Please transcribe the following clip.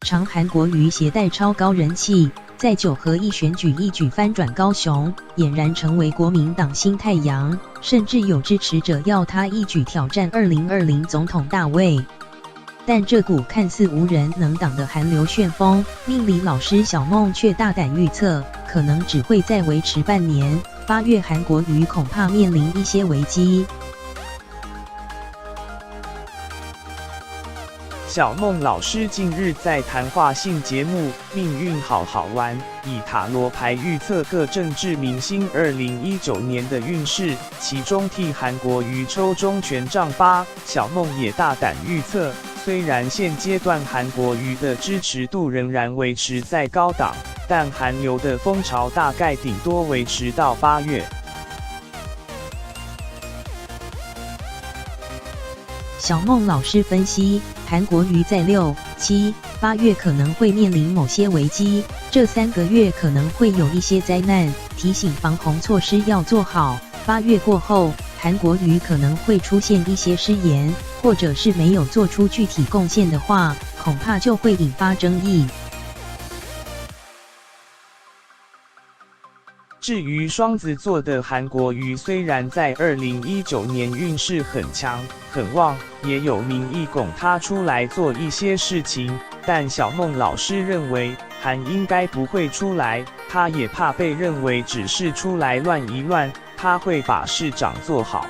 长韩国瑜携带超高人气，在9合1选举一举翻转高雄，俨然成为国民党新太阳，甚至有支持者要他一举挑战2020总统大位。但这股看似无人能挡的韩流旋风，命理老师小梦却大胆预测，可能只会再维持半年，8月韩国瑜恐怕面临一些危机。小梦老师近日在谈话性节目《命运好好玩》以塔罗牌预测各政治明星2019年的运势，其中替韩国瑜抽中权杖8。小梦也大胆预测，虽然现阶段韩国瑜的支持度仍然维持在高档，但韩流的风潮大概顶多维持到8月。小梦老师分析，韩国瑜在6、7、8月可能会面临某些危机，这3个月可能会有一些灾难，提醒防洪措施要做好。8月过后，韩国瑜可能会出现一些失言，或者是没有做出具体贡献的话，恐怕就会引发争议。至于双子座的韩国瑜，虽然在2019年运势很强很旺，也有民意拱他出来做一些事情，但小梦老师认为韩应该不会出来，他也怕被认为只是出来乱一乱，他会把市长做好。